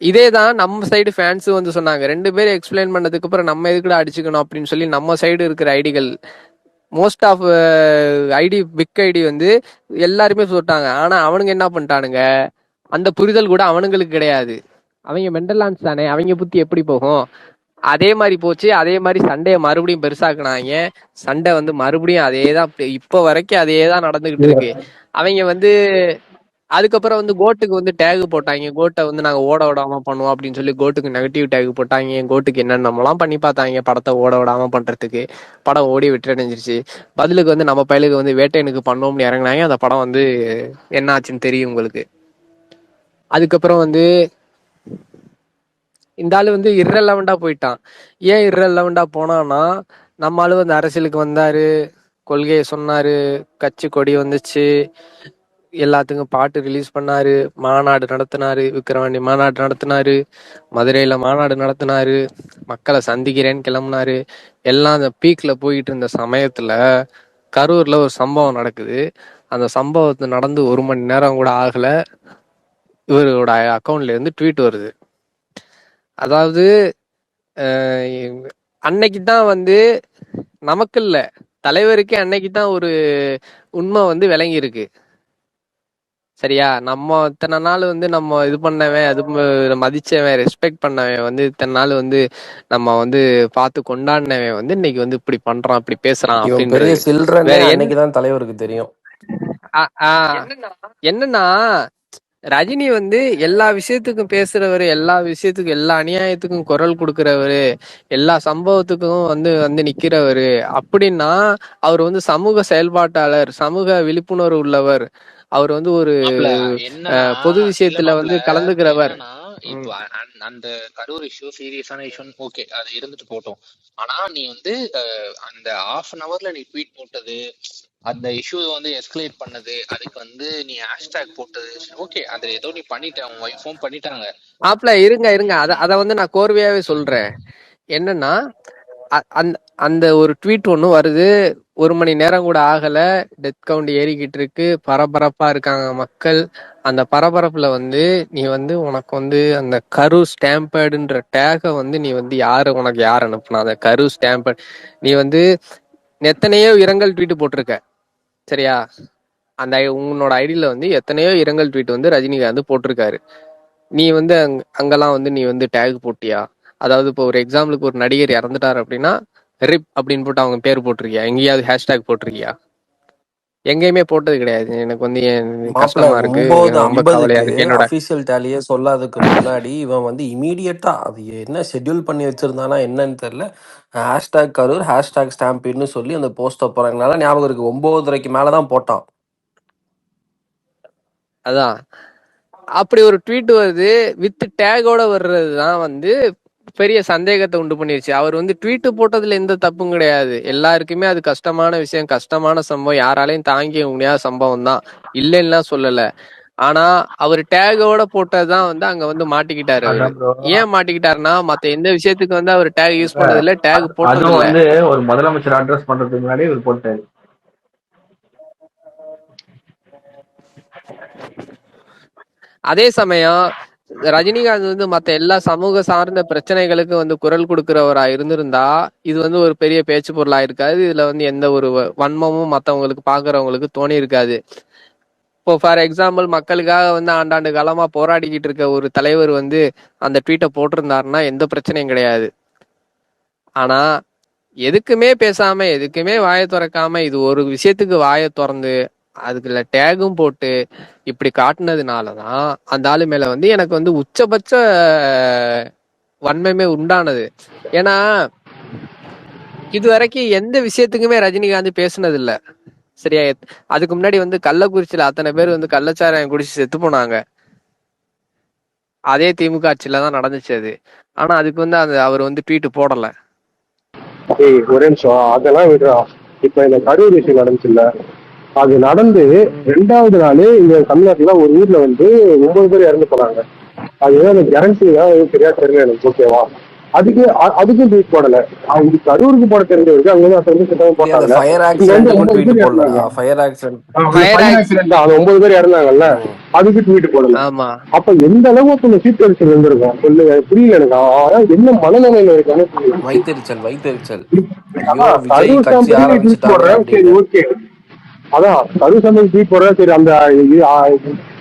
இதேதான் நம்ம சைடு ஃபேன்ஸும் வந்து சொன்னாங்க. 2 பேரும் எக்ஸ்பிளைன் பண்ணதுக்கு அப்புறம் நம்ம எதுக்குடா அடிச்சுக்கணும் அப்படின்னு சொல்லி நம்ம சைடு இருக்கிற ஐடிகள் most of IT big IT வந்து எல்லாருமே சொல்லிட்டாங்க. ஆனா அவனுங்க என்ன பண்ணிட்டானுங்க, அந்த புரிதல் கூட அவனுங்களுக்கு கிடையாது. அவங்க மெண்டலான்ஸ் தானே, அவங்க புத்தி எப்படி போகும்? அதே மாதிரி போச்சு. அதே மாதிரி சண்டையை மறுபடியும் பெருசாக்குனாங்க. சண்டை வந்து மறுபடியும் அதே தான், இப்போ வரைக்கும் அதே தான் நடந்துகிட்டு இருக்கு. அவங்க வந்து அதுக்கப்புறம் வந்து கோட்டுக்கு வந்து டேக் போட்டாங்க. கோட்டை வந்து நாங்க ஓட விடாம பண்ணுவோம் அப்படின்னு சொல்லி கோட்டுக்கு நெகட்டிவ் டேக் போட்டாங்க. கோட்டுக்கு என்னென்னலாம் பண்ணி பார்த்தாங்க படத்தை ஓட விடாம பண்றதுக்கு. படம் ஓடி விட்டுடைஞ்சிருச்சு. பதிலுக்கு வந்து நம்ம பயலுக்கு வந்து வேட்டையனுக்கு பண்ணோம்னு இறங்குனாங்க. அந்த படம் வந்து என்ன ஆச்சுன்னு தெரியும் உங்களுக்கு. அதுக்கப்புறம் வந்து இந்த ஆளு வந்து இரலவெண்டா போயிட்டான். ஏன் இரலவெண்டா போனான்னா, நம்ம ஆளு வந்து அரசியலுக்கு வந்தாரு, கொள்கையை சொன்னாரு, கட்சி கொடி வந்துச்சு, எல்லாத்துக்கும் பாட்டு ரிலீஸ் பண்ணாரு, மாநாடு நடத்தினாரு, விக்கிரவாண்டி மாநாடு நடத்தினாரு, மதுரையில மாநாடு நடத்தினாரு, மக்களை சந்திக்கிறேன்னு கிளம்புனாரு. எல்லாம் அந்த பீக்ல போயிட்டு இருந்த சமயத்துல கரூர்ல ஒரு சம்பவம் நடக்குது. அந்த சம்பவத்தை நடந்து 1 மணி நேரம் கூட ஆகல, இவரோட அக்கௌண்ட்ல இருந்து ட்வீட் வருது. அதாவது அன்னைக்கு தான் வந்து நமக்கு இல்ல, தலைவருக்கே அன்னைக்கு தான் ஒரு உண்மை வந்து விளங்கி இருக்கு. சரியா? நம்ம இத்தனை நாள் வந்து நம்ம இது பண்ணவன், அது மதிச்சவன், ரெஸ்பெக்ட் பண்ணவன் வந்து இத்தனை நாள் வந்து நம்ம வந்து பார்த்து கொண்டாடினவன் வந்து இன்னைக்கு வந்து இப்படி பண்றான், இப்படி பேசுறான் இவன் பெரிய அப்படின்றது சில்றன்னே வேற என்ன. அன்னைக்குதான் தலைவருக்கு தெரியும். என்னன்னா ரஜினி வந்து எல்லா விஷயத்துக்கும் பேசுறவரு, எல்லா விஷயத்துக்கும் எல்லா அநியாயத்துக்கும் குரல் கொடுக்கிறவரு, எல்லா சம்பவத்துக்கும் வந்து வந்து நிக்கிறவரு. அப்படின்னா அவர் வந்து சமூக செயல்பாட்டாளர், சமூக விழிப்புணர்வு உள்ளவர். அவர் வந்து ஒரு பொது விஷயத்துல வந்து கலந்துக்கிறவர். இப்போ அந்த கரூர் இஷ்யூ சீரியஸான இஷ்யூ, ஓகே அது இருந்துட்டு போட்டோம். ஆனா நீ வந்து அந்த 1/2 hourல நீ ட்வீட் போட்டது, அந்த இஷ்யூ வந்து எஸ்கலேட் பண்ணது, அதுக்கு வந்து நீ ஹேஷ்டேக் போட்டது, ஓகே அது ஏதோ நீ பண்ணிட்ட, உன் ஒய்ஃபும் பண்ணிட்டாங்க. மாப்ள இருங்க அத வந்து நான் கோர்வையாவே சொல்றேன். என்னன்னா அந்த ஒரு ட்வீட் ஒண்ணு வருது, 1 மணி நேரம் கூட ஆகல, டெத் கவுண்ட் ஏறிக்கிட்டு இருக்கு, பரபரப்பா இருக்காங்க மக்கள். அந்த பரபரப்புல வந்து நீ வந்து உனக்கு வந்து அந்த கரு ஸ்டாம்பேடுன்ற டேக வந்து நீ வந்து உனக்கு யார் அனுப்புனா? அந்த கரு ஸ்டாம்பேட் நீ வந்து எத்தனையோ இரங்கல் ட்வீட் போட்டிருக்க. சரியா? அந்த உன்னோட ஐடியில வந்து எத்தனையோ இரங்கல் ட்வீட் வந்து ரஜினிகாந்த் போட்டிருக்காரு. நீ வந்து அங்கெல்லாம் வந்து நீ வந்து டேக் போட்டியா? அதாவது இப்போ ஒரு எக்ஸாம்பிளுக்கு ஒரு நடிகர் இறந்துட்டாரு அப்படின்னா ரிப் அப்படின்னு போட்டு அவங்க பேர் போட்டிருக்கியா? எங்கேயாவது ஹேஷ்டேக் போட்டிருக்கியா? எங்கேயுமே போட்டது கிடையாது. எனக்கு வந்து மாப்பிள்ள கஷ்டமா இருக்கு, ரொம்ப கவலையா 9:50க்கு இருக்கு. என்னோட அபிஷியல் டேலியே சொல்லாததுக்கு முன்னாடி இவன் வந்து இமீடியட்டா அது என்ன ஷெட்யூல் பண்ணி வச்சிருந்தானா என்னன்னு தெரியல, ஹேஷ்டாக் கரூர் ஹேஷ்டாக் ஸ்டாம்பிட்னு சொல்லி அந்த போஸ்ட்டை போறாங்கனால ஞாபகம் இருக்கு. 9:30க்கு மேலதான் போட்டான். அதான் அப்படி ஒரு ட்வீட் வருது, வித் டேகோட வர்றதுதான் வந்து பெரிய சந்தேகத்தை உண்டு பண்ணிருச்சு. அவர் வந்து ட்வீட் போட்டதுல எந்த தப்பும் கிடையாது. எல்லாருக்குமே அது கஷ்டமான விஷயம், கஷ்டமான சம்பவம், யாராலையும் தாங்கிக்க முடியாத சம்பவம் தான், இல்லைன்னா சொல்லல. ஆனா அவர் டேகோட போட்டதுதான் வந்து அங்க வந்து மாட்டிக்கிட்டாரு. அவரு ஏன் மாட்டிக்கிட்டாருன்னா, மத்த எந்த விஷயத்துக்கு வந்து அவர் டேக் யூஸ் பண்ணது இல்ல, டேக் போட்டது இல்ல. வந்து ஒரு முதலமைச்சர் அட்ரஸ் பண்றதுக்கு முன்னாடி இவர் போட்டாரு. அதே சமயம் ரஜினிகாந்த் வந்து மத்த எல்லா சமூக சார்ந்த பிரச்சனைகளுக்கு வந்து குரல் கொடுக்கிறவரா இருந்திருந்தா இது வந்து ஒரு பெரிய பேச்சு பொருளா இருக்காது. இதுல வந்து எந்த ஒரு வன்மமும் மத்தவங்களுக்கு பாக்குறவங்களுக்கு தோணி இருக்காது. இப்போ ஃபார் எக்ஸாம்பிள் மக்களுக்காக வந்து ஆண்டாண்டு காலமா போராடிக்கிட்டு இருக்க ஒரு தலைவர் வந்து அந்த ட்வீட்டை போட்டிருந்தாருன்னா எந்த பிரச்சனையும் கிடையாது. ஆனா எதுக்குமே பேசாம, எதுக்குமே வாயை திறக்காம, இது ஒரு விஷயத்துக்கு வாயை திறந்து அதுக்குள்ள டேகும் போட்டு இப்படி காட்டுனதுனாலதான் அந்த ஆளு மேல வந்து எனக்கு வந்து உச்சபட்ச வன்மையுமே உண்டானது. ஏன்னா இது வரைக்கும் எந்த விஷயத்துக்குமே ரஜினிகாந்த் பேசுனது இல்ல. சரியா? அதுக்கு முன்னாடி வந்து கள்ளக்குறிச்சியில அத்தனை பேர் வந்து கள்ளச்சாராயம் குடிச்சு செத்து போனாங்க. அதே திமுக ஆட்சியில தான் நடந்துச்சு அது. ஆனா அதுக்கு வந்து அவர் வந்து ட்வீட் போடல. ஒரே நிமிஷம், அதெல்லாம் விடுறா. இப்ப இந்த கரூர் விஷயம் நடந்துச்சுல்ல, அது நடந்து 2வது நாள் இங்க தமிழ்நாட்டுல ஒரு ஊர்ல வந்து 9 பேர் இறந்து போனாங்க. அது ஏதாவது கேரண்டி தான் சரியா தெரியல எனக்கு. ஓகேவா? அதுக்கும் ட்வீட் போடல. அவங்க கரூருக்கு போட தெரிஞ்சவருக்கு அங்க வந்து வந்து சுத்தமா டேய், அந்த போட்டாங்க. ஃபயர் இங்க வந்து ஆக்சிடென்ட்டுக்கும் 9 ட்வீட் பேர் போடலடா. இறந்தாங்க. Fire accident. ஃபயர் ஃபயர் ஆக்ஸ் ஆக்சிடென்ட் அது 9 பேர் இறந்தாங்கல்ல, அதுக்கு ட்வீட் போடல. ஆமா. அப்ப எந்த அளவுக்கு அந்த சீர்கழிச்சல் இருந்திருக்கும் சொல்லுங்க, புரியல எனக்கு. என்ன மனநிலையில இருக்கானே புரியல. வைத்தெரிச்சல் வைத்தெரிச்சல். ஐயோ அதான் விஜய் கரூர் கட்சி சம்பவத்துக்கு நீ ட்வீட் ஆரம்பிச்சுட்டாங்க போடுற, சரி அப்படின்னு. ஓகே. அதான் கரூர் சம்பவம் ட்வீட் போடுற, சரி அந்த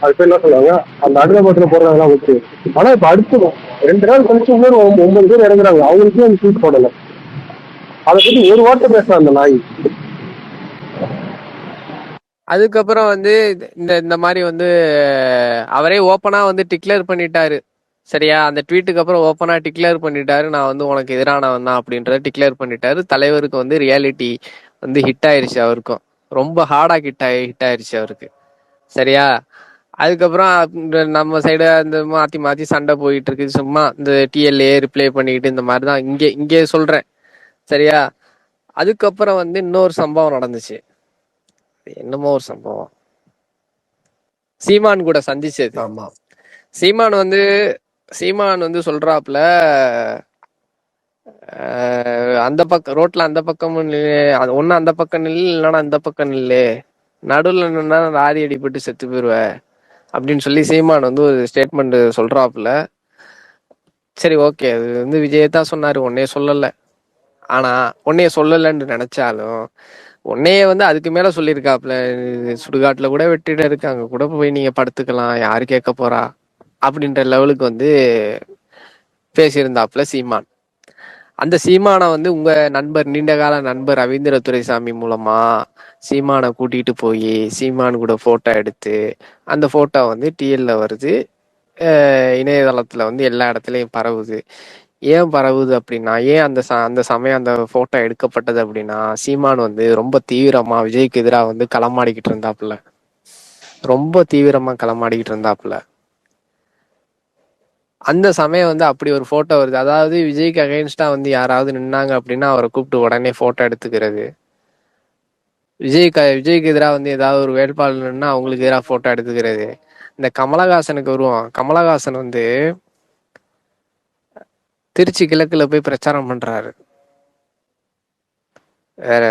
அது பேர் என்ன சொல்லுவாங்க, அந்த அனுபவத்துல போடுறதெல்லாம் ஓகே. ஆனா இப்ப அடுத்து 2 நாள் கழிச்சு இன்னொரு 9 பேர் இறங்குறாங்க, அவங்களுக்கே அந்த ட்வீட் போடல. அதை பத்தி ஒரு வார்த்தை பேசுறான் அந்த நாய். அதுக்கப்புறம் வந்து இந்த இந்த மாதிரி வந்து அவரே ஓப்பனா வந்து டிக்ளேர் பண்ணிட்டாரு. சரியா, அந்த ட்வீட்டுக்கு அப்புறம் ஓப்பனா டிக்ளேர் பண்ணிட்டாரு, நான் வந்து உனக்கு எதிரானவன் தான் அப்படின்றத டிக்ளேர் பண்ணிட்டாரு. தலைவருக்கு வந்து ரியாலிட்டி வந்து ஹிட் ஆயிருச்சு அவருக்கும். ரொம்ப ஹார்டா ஹிட் ஆயிருச்சு அவருக்கு. சரியா, அதுக்கப்புறம் நம்ம சைடு அந்த மாத்தி மாத்தி சண்டை போயிட்டு இருக்கு. சும்மா இந்த டிஎல்ஏ ரிப்ளை பண்ணிக்கிட்டு இந்த மாதிரி தான் இங்கே சொல்றேன். சரியா, அதுக்கப்புறம் வந்து இன்னொரு சம்பவம் நடந்துச்சு. என்னமோ ஒரு சம்பவம், சீமான் கூட சந்திச்சது. ஆமா. சீமான் வந்து சொல்றாப்புல, அந்த பக்கம் ரோட்ல அந்த பக்கம் ஒன்னு அந்த பக்கம் நில்லு, இல்லைன்னா அந்த பக்கம் நில்லு, நடுவில் நின்னா லாரி அடிபட்டு செத்து போயிருவ அப்படின்னு சொல்லி சீமான் வந்து ஒரு ஸ்டேட்மெண்ட் சொல்றாப்புல. சரி ஓகே, அது வந்து விஜய் தான் சொன்னாரு, உன்னைய சொல்லல. ஆனா உன்னைய சொல்லலன்னு நினைச்சாலும் உன்னைய வந்து அதுக்கு மேல சொல்லியிருக்காப்புல. சுடுகாட்டுல கூட வெட்டிட இருக்கு, அங்க கூட போய் நீங்க படுத்துக்கலாம், யாரு கேட்க போறா அப்படின்ற லெவலுக்கு வந்து பேசியிருந்தாப்புல சீமான். அந்த சீமானை வந்து உங்க நண்பர், நீண்டகால நண்பர் ரவீந்திர துரைசாமி மூலமா சீமானை கூட்டிட்டு போய் சீமான் கூட போட்டோ எடுத்து அந்த போட்டோ வந்து டிஎல்ல வருது, இணையதளத்துல வந்து எல்லா இடத்துலயும் பரவுது. ஏன் பரவுது அப்படின்னா, ஏன் அந்த சமயம் அந்த போட்டோ எடுக்கப்பட்டது அப்படின்னா, சீமான் வந்து ரொம்ப தீவிரமா விஜய்க்கு எதிராக வந்து களமாடிக்கிட்டு இருந்தாப்புல. ரொம்ப தீவிரமா களமாடிக்கிட்டு இருந்தாப்புல. அந்த சமயம் வந்து அப்படி ஒரு போட்டோ வருது. அதாவது விஜய்க்கு அகைன்ஸ்டா வந்து யாராவது நின்னாங்க அப்படின்னா அவரை கூப்பிட்டு உடனே போட்டோ எடுத்துக்கிறது. விஜய்க்கு எதிராக வந்து ஏதாவது ஒரு வேட்பாளர் நின்னா அவங்களுக்கு எதிராக போட்டோ எடுத்துக்கிறது. இந்த கமலஹாசனுக்கு வருவோம். கமலஹாசன் வந்து திருச்சி கிழக்குல போய் பிரச்சாரம் பண்றாரு. வேற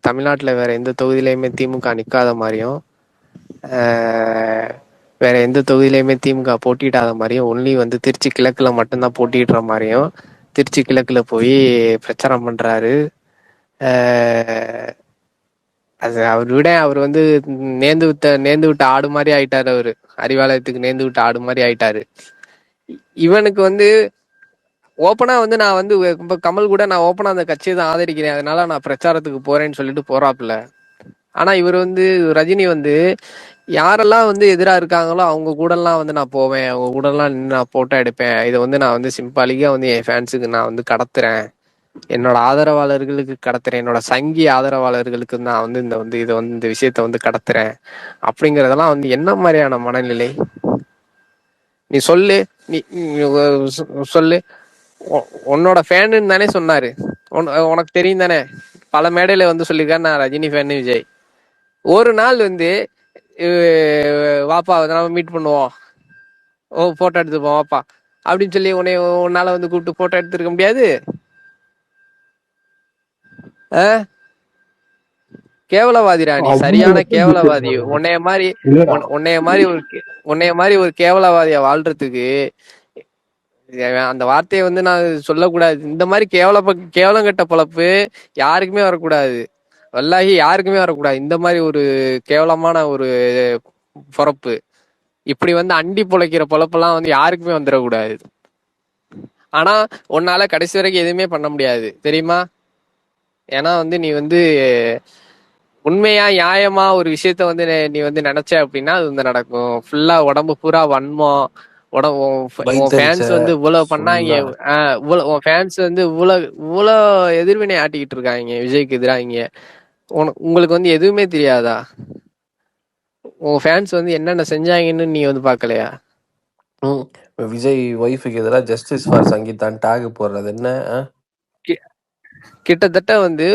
தமிழ்நாட்டுல வேற எந்த தொகுதியிலையுமே திமுக நிக்காத மாதிரியும், வேற எந்த தொகுதியிலையுமே திமுக போட்டியிடாத மாதிரியும், ஒன்லி வந்து திருச்சி கிழக்குல மட்டும்தான் போட்டியிடுற மாதிரியும் திருச்சி கிழக்குல போய் பிரச்சாரம் பண்றாரு. அது அவர் வந்து நேர்ந்து விட்ட ஆடு மாதிரி ஆயிட்டாரு. அவரு அறிவாலயத்துக்கு நேர்ந்து விட்ட ஆடு மாதிரி ஆயிட்டாரு. இவனுக்கு வந்து ஓப்பனா வந்து நான் வந்து இப்ப கமல் கூட நான் ஓப்பனா அந்த கட்சியை தான் ஆதரிக்கிறேன், அதனால நான் பிரச்சாரத்துக்கு போறேன்னு சொல்லிட்டு போறாப்புல. ஆனா இவர் வந்து ரஜினி வந்து யாரெல்லாம் வந்து எதிரா இருக்காங்களோ அவங்க கூட எல்லாம் வந்து நான் போவேன், அவங்க கூட எல்லாம் நின்று நான் போட்டோ எடுப்பேன், இதை வந்து நான் வந்து சிம்பாலிக்கா வந்து என் ஃபேன்ஸுக்கு நான் வந்து கடத்துறேன், என்னோட ஆதரவாளர்களுக்கு கடத்துறேன், என்னோட சங்கி ஆதரவாளர்களுக்கு நான் வந்து இந்த விஷயத்த வந்து கடத்துறேன் அப்படிங்கறதெல்லாம் வந்து என்ன மாதிரியான மனநிலை? நீ சொல்லு, நீ சொல்லு. உன்னோட ஃபேனு தானே சொன்னாரு, உனக்கு தெரியும் தானே, பல மேடையில வந்து சொல்லியிருக்காரு நான் ரஜினி ஃபேனு விஜய். ஒரு நாள் வந்து வாப்பா நம்ம மீட் பண்ணுவோம், போட்டோ எடுத்துப்போம் வாப்பா அப்படின்னு சொல்லி உன்னால வந்து கூப்பிட்டு போட்டோ எடுத்துருக்க முடியாது. கேவலவாதிடா நீ, சரியான கேவலவாதி. உன்னைய மாதிரி ஒரு கேவலவாதிய வாழ்றதுக்கு அந்த வார்த்தையை வந்து நான் சொல்லக்கூடாது. இந்த மாதிரி கேவலம் கெட்ட பொழப்பு யாருக்குமே வரக்கூடாது. வல்லாகி யாருக்குமே வரக்கூடாது இந்த மாதிரி ஒரு கேவலமான ஒரு பொறப்பு. இப்படி வந்து அண்டி பொழைக்கிற பொழப்பெல்லாம் வந்து யாருக்குமே வந்துடக்கூடாது. ஆனா உன்னால கடைசி வரைக்கும் எதுவுமே பண்ண முடியாது தெரியுமா? ஏன்னா வந்து நீ வந்து உண்மையா நியாயமா ஒரு விஷயத்த வந்து நீ வந்து நினைச்ச அப்படின்னா அது வந்து நடக்கும். ஃபுல்லா உடம்பு பூரா வன்மம், உன் ஃபேன்ஸ் வைத்தெரிச்சல் வந்து இவ்வளவு பண்ணாங்க, ஃபுல்லா. உன் ஃபேன்ஸ் வந்து இவ்வளவு எதிர்வினை ஆட்டிக்கிட்டு இருக்காங்க விஜய்க்கு எதிராங்க. உங்களுக்கு வந்து எதுவுமே தெரியாதா? உங்க ஃபேன்ஸ் வந்து என்னென்ன செஞ்சாங்கன்னு நீ வந்து பாக்கலையா? விஜய் ஒய்ஃபுக்கு எதிராக ஜஸ்டிஸ் ஃபார் சங்கீதான் டேக் போடுறது என்ன? கிட்டத்தட்ட வந்து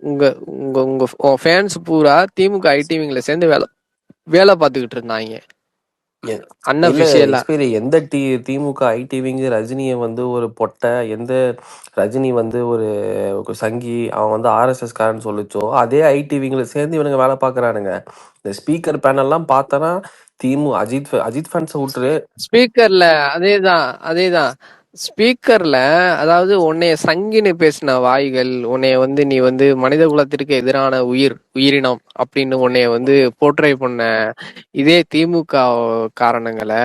உங்க உங்க உங்க ஃபேன்ஸ் பூரா திமுக ஐடிவிங்ல சேர்ந்து வேலை பார்த்துக்கிட்டு இருந்தாங்க. எ- இல்ல அன்அஃபிஷியலா. எக்ஸ்பீரி எந்த திமுக ஐடிவிங்க ரஜினியை வந்து ஒரு பொட்டை, எந்த ரஜினி வந்து ஒரு சங்கி, அவன் வந்து ஆர்எஸ்எஸ் காரன்னு சொல்லிச்சோ அதே ஐடிவிங்களை சேர்ந்து இவனுங்க வேலை பார்க்கறானுங்க. இந்த ஸ்பீக்கர் பேனல்லாம் பார்த்தனா அஜித் ஃபேன்ஸை விட்டுரு. ஸ்பீக்கர்ல அதேதான் அதேதான். ஸ்பீக்கர்ல அதாவது உன்னைய சங்கின்னு பேசின வாய்கள், உன்னைய வந்து நீ வந்து மனித குலத்திற்கு எதிரான உயிரினம் அப்படின்னு உன்னைய வந்து போர்ட்ரை பண்ண இதே திமுக காரணங்களை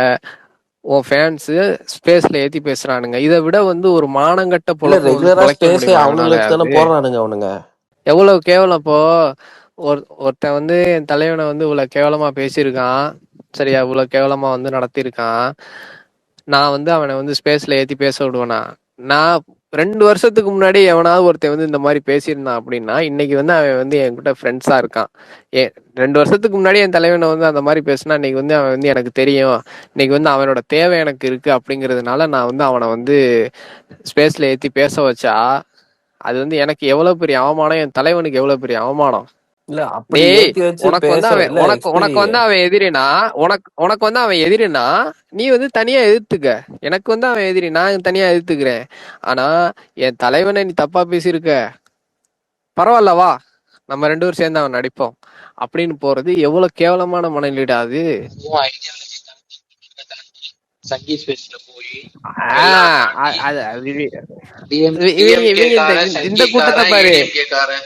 உன் ஃபேன்ஸ் ஸ்பேஸ்ல ஏத்தி பேசுறானுங்க. இதை விட வந்து ஒரு மானங்கட்ட இல்ல பொழப்பு வந்து ரெகுலரா பொழைக்க ஸ்பேஸே முடியுமா அவனுங்களை அவனால? வச்சு தானே போடுறானுங்க அவனுங்க. எவ்வளவு கேவலம் இப்போ. ஒருத்தன் வந்து என் தலைவனை வந்து இவ்வளவு கேவலமா பேசியிருக்கான், சரியா? இவ்வளவு கேவலமா வந்து நடத்தியிருக்கான். நான் வந்து அவனை வந்து ஸ்பேஸ்ல ஏத்தி பேச விடுவேனா? நான் 2 வருஷத்துக்கு முன்னாடி எவனாவது ஒருத்தன் வந்து இந்த மாதிரி பேசியிருந்தான் அப்படின்னா இன்னைக்கு வந்து அவன் வந்து என்கிட்ட ஃப்ரெண்ட்ஸா இருக்கான். 2 வருஷத்துக்கு முன்னாடி என் தலைவனை வந்து அந்த மாதிரி பேசினா இன்னைக்கு வந்து அவன் வந்து எனக்கு தெரியும், இன்னைக்கு வந்து அவனோட தேவை எனக்கு இருக்கு அப்படிங்கிறதுனால நான் வந்து அவனை வந்து ஸ்பேஸ்ல ஏத்தி பேச வச்சா அது வந்து எனக்கு எவ்வளவு பெரிய அவமானம், என் தலைவனுக்கு எவ்வளவு பெரிய அவமானம். இல்ல அப்படி டேய், ஏத்தி வச்சு உனக்கு வந்து பேச அவன் இல்ல உனக்கு எக்ஸ்பீரி. உனக்கு வந்து அவன் எதிரினா, உனக்கு வந்து அவன் எதிரினா நீ வந்து தனியா எதிர்த்துக்க. எனக்கு வந்து அவன் எதிரி, நான் தனியா எதிர்த்துக்கிறேன். ஆனா என் தலைவனை நீ தப்பா பேசியிருக்க, பரவாயில்ல வா நம்ம 2 பேரும் சேர்ந்து அவன் நடிப்போம் அப்படின்னு போறது எவ்வளவு கேவலமான மனநிலைடா அது. உன் ஐடியாலஜி தாண்டி சங்கி ஸ்பேஸ்ல போய் ஆ, எல்லாம் தாண்டி அது அது டிஎம்கே இவங்க இவங்க இந்த காரன் இந்த சங்கி கூட்டத்தை காரன் பாரு. ஏடிஎம்கே காரன்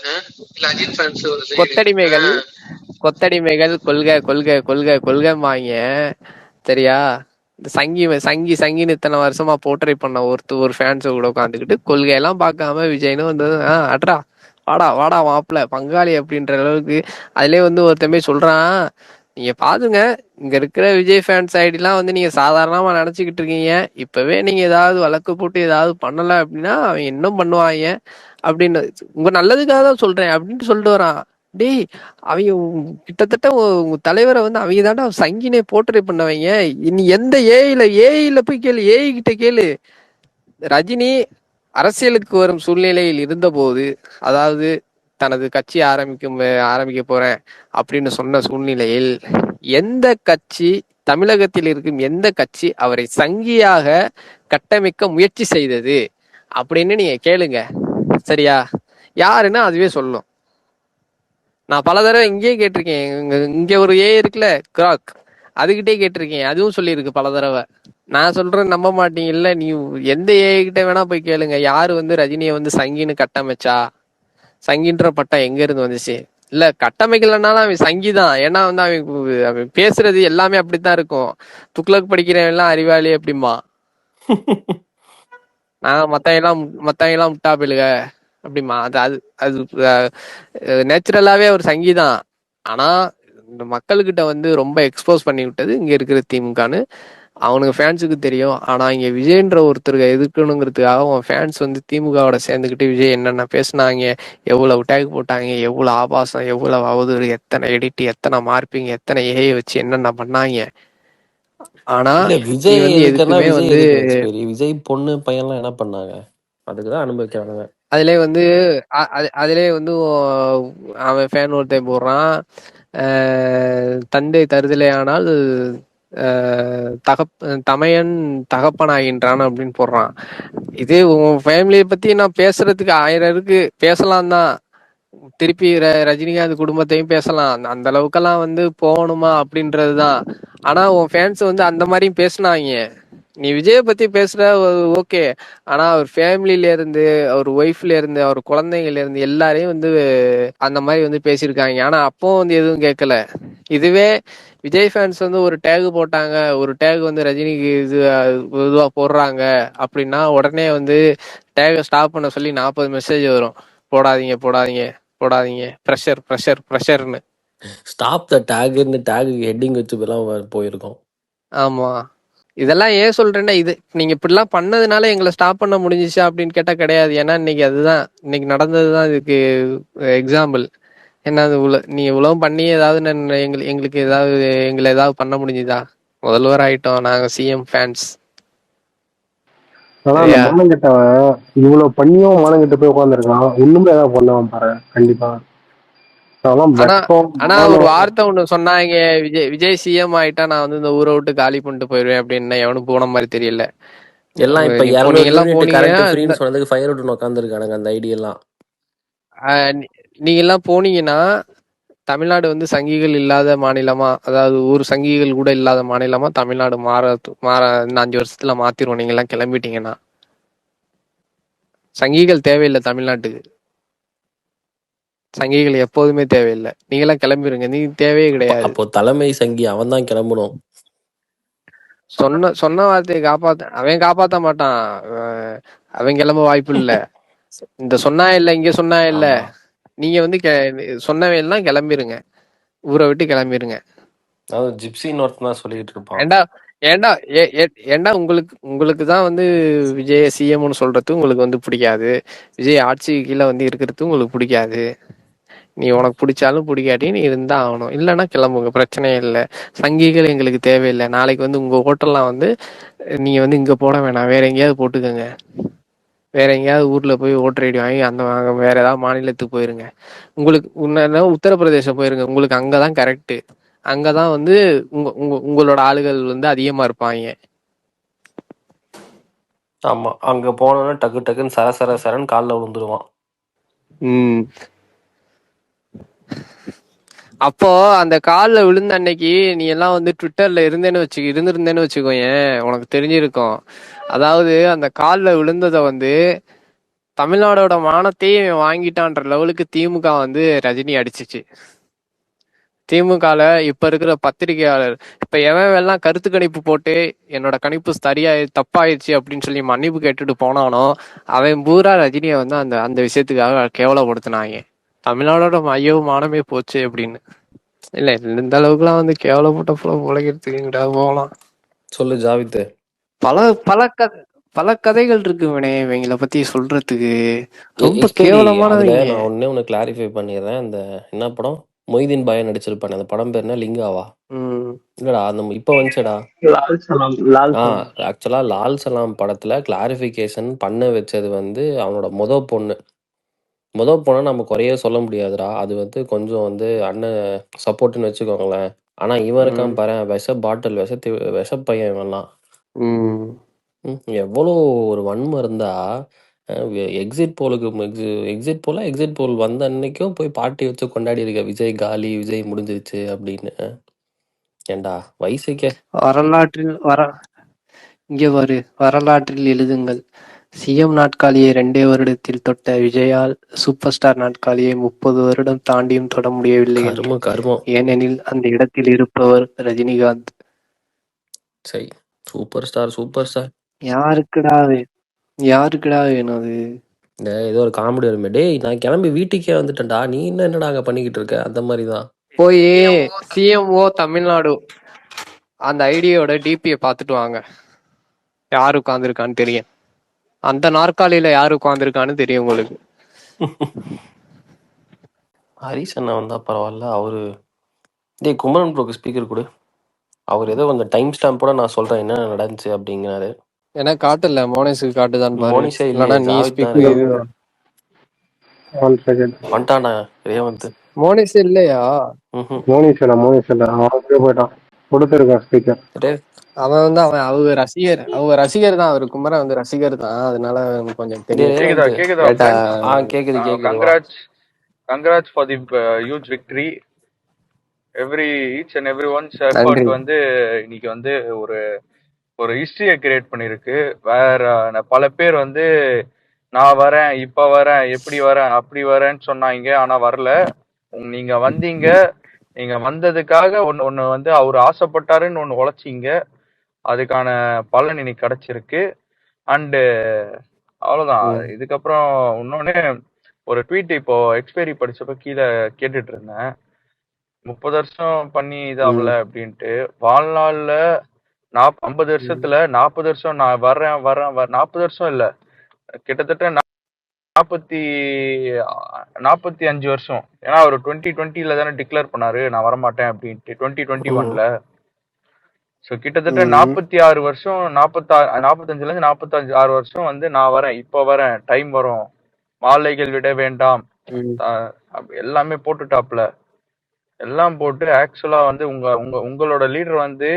இல்ல அஜித் ஃபேன்ஸ் ஒரு சைடு. கொத்தடிமைகள் கொத்தடிமைகள் கொள்கை கொள்கை கொள்கை கொள்கைமாங்க, சரியா? இந்த சங்கின்னு இத்தனை வருஷமா போர்ட்ரை பண்ண ஒரு ஃபேன்ஸை கூட உட்காந்துக்கிட்டு கொள்கையெல்லாம் பார்க்காம விஜய்னு வந்து அட்ரா வாடா வாடா மாப்பிள்ள பங்காளி அப்படின்ற அளவுக்கு அதுலயே வந்து ஒருத்தமே சொல்றான். நீங்க பாருங்க, இங்க இருக்கிற விஜய் ஃபேன்ஸ் ஐடிலாம் வந்து நீங்க சாதாரணமா நினைச்சுக்கிட்டு இருக்கீங்க. இப்பவே நீங்க ஏதாவது வழக்கு போட்டு ஏதாவது பண்ணல அப்படின்னா அவன் இன்னும் பண்ணுவாங்க அப்படின்னு, உங்க நல்லதுக்காக தான் சொல்றேன் அப்படின்ட்டு சொல்லிட்டு வரான். டேய், அவங்க கிட்டத்தட்ட உங்க தலைவரை வந்து அவங்க தாண்டா சங்கினே போர்ட்ரே பண்ணவங்க. இனி எந்த ஏஐல போய் கேளு, ஏஐ கிட்ட கேளு. ரஜினி அரசியலுக்கு வரும் சூழ்நிலையில் இருந்தபோது, அதாவது தனது கட்சி ஆரம்பிக்க போறேன் அப்படின்னு சொன்ன சூழ்நிலையில் எந்த கட்சி, தமிழகத்தில் இருக்கும் எந்த கட்சி அவரை சங்கியாக கட்டமைக்க முயற்சி செய்தது அப்படின்னு நீங்க கேளுங்க, சரியா? யாருன்னு அதுவே சொல்லும். நான் பல தடவை இங்கேயே கேட்டிருக்கேன். இங்க ஒரு ஏ இருக்குல்ல, கிராக், அதுகிட்டே கேட்டிருக்கேன், அதுவும் சொல்லியிருக்கு பல தடவை. நான் சொல்றேன் நம்ப மாட்டீங்கல்ல. நீ எந்த ஏஐ கிட்ட வேணா போய் கேளுங்க, யாரு வந்து ரஜினியை வந்து சங்கின்னு கட்டமைச்சா, சங்கின்ற பட்டம் எங்க இருந்து வந்துச்சு? இல்ல கட்டமைக்கலனாலும் அவன் சங்கிதான். ஏன்னா வந்து அவன் பேசுறது எல்லாமே அப்படித்தான் இருக்கும். துக்ளக் படிக்கிறவன் எல்லாம் அறிவாளி அப்படிமா, நான் மத்தவங்க எல்லாம் முட்டாப்பிலுக அப்படிமா. அது அது அது நேச்சுரலாவே ஒரு சங்கிதான். ஆனா இந்த மக்கள்கிட்ட வந்து ரொம்ப எக்ஸ்போஸ் பண்ணி விட்டது இங்க இருக்கிற திமுகன்னு அவனுக்கு ஃபேன்ஸுக்கு தெரியும். ஆனா இங்க விஜய்ன்ற ஒருத்தருக்கு எதிர்க்கணுங்கிறதுக்காக அவன் ஃபேன்ஸ் வந்து திமுகவோட சேர்ந்துக்கிட்டு விஜய் என்னென்ன பேசினாங்க, எவ்வளவு டேக் போட்டாங்க, எவ்வளவு ஆபாசம், எவ்வளவு அவதூறு, எத்தனை எடிட், எத்தனை மார்பிங், எத்தனை ஏஐ வச்சு என்னென்ன பண்ணாங்க. ஆனா இல்ல நீ விஜய் வந்து எதுக்குன்னா எதுக்குமே விஜய் வந்து எதுக்கு எக்ஸ்பீரி, விஜய் பொண்ணு பையன்லாம் என்ன பண்ணாங்க? அதுக்குதான் அனுபவிக்கிறானுங்க. அதிலே வந்து அதிலே வந்து அவன் ஃபேன் ஒருத்தன் போடுறான், தந்தை தருதலையானால் தமையன் தகப்பனாகின்றான் அப்படின்னு போடுறான். இது உன் ஃபேமிலியை பத்தி நான் பேசுறதுக்கு 1000 இருக்கு, பேசலாம் தான். திருப்பி ரஜினிகாந்த் குடும்பத்தையும் பேசலாம், அந்த அளவுக்கெல்லாம் வந்து போகணுமா அப்படின்றதுதான். ஆனா உன் ஃபேன்ஸ் வந்து அந்த மாதிரியும் பேசுனாங்க. நீ விஜயை பத்தி பேசுற ஓகே, ஆனா அவர் ஃபேமிலில இருந்து, அவர் ஒய்ஃப்ல இருந்து, அவர் குழந்தைங்கள்ல இருந்து எல்லாரையும் வந்து அந்த மாதிரி வந்து பேசியிருக்காங்க. ஆனா அப்போ வந்து எதுவும் கேட்கல. இதுவே விஜய் ஃபேன்ஸ் வந்து ஒரு டேக் போட்டாங்க, ஒரு டேக் வந்து ரஜினிக்கு இதுவா போடுறாங்க அப்படின்னா உடனே வந்து டேகை ஸ்டாப் பண்ண சொல்லி 40 மெசேஜ் வரும். போடாதீங்க போடாதீங்க போடாதீங்க, ப்ரெஷர் ப்ரெஷர் ப்ரெஷர்னு. ஸ்டாப் த டேக்னு டேக் ஹெட்டிங் வச்சு போயிருக்கோம். ஆமா, இதெல்லாம் ஏன் சொல்றேன்னா, இது நீங்க இப்படிலாம் பண்ணதுனால எங்களை ஸ்டாப் பண்ண முடிஞ்சிச்சா அப்படின்னு கேட்டா கிடையாது. ஏன்னா இன்னைக்கு அதுதான், இன்னைக்கு நடந்ததுதான் இதுக்கு எக்ஸாம்பிள். என்ன நீ இவ்வளவு பண்ணி ஏதாவது எங்களுக்கு ஏதாவது எங்களை ஏதாவது பண்ண முடிஞ்சுதா? முதல்வர் ஆயிட்டோம் நாங்க, சிஎம் ஃபேன்ஸ். ஆனா அந்த மானங்கிட்டவன் இவ்வளவு பண்ணியும் மானங்கிட்ட போய் உட்காந்துருக்கான், ஒண்ணுமே ஏதாவது பண்ணுவான் பாரு கண்டிப்பா. அதெல்லாம் ஆனா வெக்கம் ஆனா ஒரு மானம். வார்த்தை ஒண்ணு சொன்னாங்க, விஜய் சிஎம் ஆயிட்டா நான் வந்து இந்த ஊரை விட்டு காலி பண்ணிட்டு போயிருவேன் அப்படின்னு. எவனும் போன மாதிரி தெரியல. எல்லாம் இப்ப இப்போ 200 நீங்க எல்லாம் யூனிட் போனீங்கன்னா கரண்ட் இந்த ஃப்ரீன்னு சொன்னதுக்கு ஃபயர் விட்டு உட்காந்துருக்கானுங்க அந்த ஐடியெல்லாம். நீங்க எல்லாம் போனீங்கன்னா தமிழ்நாடு வந்து சங்கிகள் இல்லாத மாநிலமா, அதாவது ஒரு சங்கிகள் கூட இல்லாத மாநிலமா தமிழ்நாடு மாற இன்னும் 5 வருஷத்துல மாத்திருவோம். நீங்க எல்லாம் கிளம்பிட்டீங்கன்னா சங்கிகள் தேவையில்லை தமிழ்நாட்டுக்கு. சங்கிகள் எப்போதுமே தேவையில்லை. நீங்க எல்லாம் கிளம்பிருங்க, நீங்க தேவையே கிடையாது. அப்போ தலைமை சங்கி அவன் தான் கிளம்பணும். சொன்ன வார்த்தையை அவன் காப்பாத்த மாட்டான். அவன் கிளம்ப வாய்ப்பு இல்ல. இந்த சொன்னா இல்ல, இங்க சொன்னா இல்ல. ஆமா, நீங்க வந்து சொன்னவன் எல்லாம் கிளம்பிருங்க, ஊரை விட்டு கிளம்பிருங்க. அதாவது ஜிப்சின்னு ஒருத்தன் தான் சொல்லிட்டு இருப்பான். ஏண்டா ஏண்டா ஏண்டா உங்களுக்கு தான் வந்து விஜய் சிஎம்னு சொல்றது உங்களுக்கு வந்து பிடிக்காது. விஜய் ஆட்சி கீழே வந்து இருக்கிறது உங்களுக்கு பிடிக்காது. நீ உனக்கு பிடிச்சாலும் பிடிக்காட்டி நீ இருந்தா ஆகணும், இல்லைன்னா கிளம்புங்க, பிரச்சனையே இல்லை. சங்கிகள் எங்களுக்கு தேவையில்லை. நாளைக்கு வந்து உங்க ஹோட்டல்லாம் வந்து நீங்க வந்து இங்க போட வேணாம், வேற எங்கேயாவது போட்டுக்கோங்க. வேற எங்கேயாவது ஊர்ல போய் ஓட்டர் ஐடி வாங்கி வேற ஏதாவது மாநிலத்துக்கு போயிருங்க. உங்களுக்கு உத்தரப்பிரதேசம் போயிருங்க, உங்களுக்கு அங்கதான் கரெக்ட். அங்கதான் வந்து உங்களோட ஆளுகள் வந்து அதிகமா இருப்பாங்க. ஆமா, அங்க போனோன்னா டக்கு டக்குன்னு சரன்னு காலில் விழுந்துருவான். அப்போ அந்த காலில் விழுந்த அன்னைக்கு நீ எல்லாம் வந்து ட்விட்டர்ல இருந்திருந்தேன்னு வச்சுக்கோயேன், உனக்கு தெரிஞ்சிருக்கும். அதாவது அந்த காலில் விழுந்ததை வந்து தமிழ்நாடோட மானத்தையே வாங்கிட்டான்ற லெவலுக்கு திமுக வந்து ரஜினி அடிச்சிச்சு. திமுகல இப்ப இருக்கிற பத்திரிகையாளர், இப்ப எவன் கருத்து கணிப்பு போட்டு என்னோட கணிப்பு தப்பாயிருச்சு அப்படின்னு சொல்லி மன்னிப்பு கேட்டுட்டு போனானோ அவன் பூரா ரஜினியை வந்து அந்த விஷயத்துக்காக கேவலப்படுத்தினாங்க. தமிழ்நாடோட ஐயோ மானமே போச்சு அப்படின்னு. இல்ல இந்த அளவுக்குலாம் வந்து கேவலப்பட்ட உலகிறதுக்குடா போகலாம். சொல்லு ஜாவித்து. பல கதைகள் இருக்கு இவங்களை பத்தி சொல்றதுக்கு. ரொம்ப அதுல கேவலமானவங்க. நான் ஒண்ணு கிளாரிஃபை பண்ணிடுறேன். இந்த என்ன படம் மொய்தீன் பாய் நடிச்சிருப்பானே, அந்த படம் பேர் என்ன, லிங்காவா? இல்லடா, அந்த இப்ப வந்துச்சடா ஆக்சுவலா லால் சலாம் படத்துல கிளாரிஃபிகேஷன் பண்ண வச்சது வந்து அவனோட முத பொண்ணை நம்ம குறைய சொல்ல முடியாதுடா. அது வந்து கொஞ்சம் வந்து அண்ணன் சப்போர்ட்னு வச்சுக்கோங்களேன். ஆனா இவன் இருக்கான் பாரு, விஷப்பையன் இவன்லாம். எவ்வளோ ஒரு வன்மை இருந்தா எக்ஸிட் போல் வந்த அன்னைக்கும் போய் பார்ட்டி வச்சு கொண்டாடி இருக்க, விஜய் காலி, விஜய் முடிஞ்சிருச்சு அப்படின்னு. ஏண்டா வயசுக்கே வரலாற்றில் எழுதுங்கள், சிஎம் நாட்காலியை 2 வருடத்தில் தொட்ட விஜயால் சூப்பர் ஸ்டார் நாட்காலியை 30 வருடம் தாண்டியும் தொட முடியவில்லை என்று. கர்மம். ஏனெனில் அந்த இடத்தில் இருப்பவர் ரஜினிகாந்த். சரி, சூப்பர் ஸ்டார் யாருக்குடா வேணும் அது? ஏதோ ஒரு காமெடி வருமே, டேய் நான் கிளம்பி வீட்டுக்கே வந்துட்டேன்டா, நீ என்னடா அங்க பண்ணிக்கிட்டு இருக்க, அந்த மாதிரிதான். போய் சிஎம்ஓ தமிழ்நாடு அந்த ஐடியோட டிபியை பார்த்துட்டு வாங்க, யாரு உட்காந்துருக்கான்னு தெரியும். அந்த நாற்காலியில யாரு உட்காந்துருக்கான்னு தெரியும் உங்களுக்கு. ஹரிஷ் அண்ணா வந்தா பரவாயில்ல. அவரு டேய் குமரன் ப்ரோக்கு ஸ்பீக்கர் கொடு. அவர் ஏதோ கொஞ்சம் டைம் ஸ்டாம்போட நான் சொல்றேன் என்ன நடந்துச்சு அப்படிங்கிறாரு. எனக்கு காட்டல, மோனிஸுக்கு காட்டுதான் பாரு. மோனிஷே இல்லனா நீ ஸ்பீக்கர் வந்துட்டானா ரேவந்த்? மோனிஸ் இல்லையா? மோனிஷ் இல்ல அவன் போயிட்டான், கொடுத்துருக்கான் ஸ்பீக்கர். அவன் வந்து அவங்க ரசிகர் தான். அவர் குமரன் வந்து ரசிகர் தான், அதனால கொஞ்சம் தெரியும். கேக்குது. Congrats for the huge victory. Each and every once effort வந்து இன்னைக்கு வந்து ஒரு ஹிஸ்டரியை கிரியேட் பண்ணிருக்கு. வேற பல பேர் வந்து நான் வரேன், இப்ப வரேன், எப்படி வரேன், அப்படி வரேன்னு சொன்னாங்க, ஆனா வரல. நீங்க வந்தீங்க, நீங்க வந்ததுக்காக ஒன்னு வந்து அவர் ஆசைப்பட்டாருன்னு ஒன்னு உழைச்சிங்க, அதுக்கான பலன் இன்னைக்கு கிடைச்சிருக்கு. அண்டு அவ்வளவுதான். இதுக்கப்புறம் இன்னொன்னு ஒரு ட்வீட் இப்போ எக்ஸ்பைரி படிச்சப்ப கீழே கேட்டுட்டு இருந்தேன், 30 வருஷம் பண்ணி இதாகல அப்படின்ட்டு. வாழ்நாள்ல 50 வருஷத்துல 40 வருஷம் நான் வர்றேன் 40 வருஷம் இல்ல, கிட்டத்தட்ட 45 வருஷம். ஏன்னா அவர் 2020 தானே டிக்ளேர் பண்ணாரு நான் வரமாட்டேன் அப்படின்ட்டு, 2021. ஸோ கிட்டத்தட்ட 46 வருஷம், 45ல இருந்து 46 வருஷம் வந்து நான் வரேன், இப்ப வரேன், டைம் வரும், மாலைகள் விட வேண்டாம், எல்லாமே போட்டுட்டாப்ல. எல்லாம் போட்டு ஆக்சுவலா வந்து உங்களோட லீடர் வந்து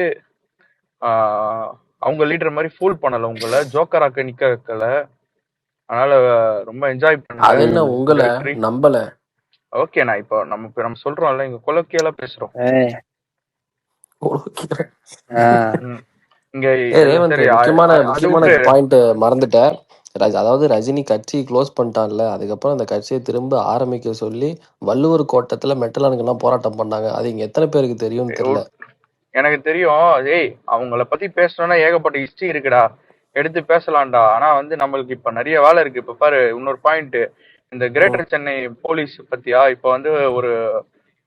அவங்க லீடர் மாதிரி ஃபூல் பண்ணல, உங்களை ஜோக்கராக்க நிக்க வைக்கல. அதனால ரொம்ப என்ஜாய் அது பண்ணுங்க என்ன உங்களை வெற்றி. நம்பல. ஓகே, நான் இப்போ நம்ம சொல்றோம்ல, இங்க கொலோக்கியலா பேசுறோம். ம். இங்க ரேவந்த், சரி, முக்கியமான அது விட்டு பாயிண்ட் மறந்துட்டேன். அதாவது ரஜினி கட்சி க்ளோஸ் பண்ணிட்டான்ல, அதுக்கப்புறம் அந்த கட்சியை திரும்ப ஆரம்பிக்க சொல்லி வள்ளுவர் கோட்டத்துல மெட்டலானுக்கெல்லாம் போராட்டம் பண்ணாங்க. அது இங்க எத்தனை பேருக்கு தெரியும்னு தெரியல. எனக்கு தெரியும். ஏய், அவங்கள பத்தி பேசணும்னா ஏகப்பட்ட ஹிஸ்டரி இருக்குடா, எடுத்து பேசலாம்டா. ஆனா வந்து நம்மளுக்கு இப்ப நிறைய வேலை இருக்கு. இப்ப பாரு, இன்னொரு பாயிண்ட், இந்த கிரேட்டர் சென்னை போலீஸ் பத்தியா, இப்ப வந்து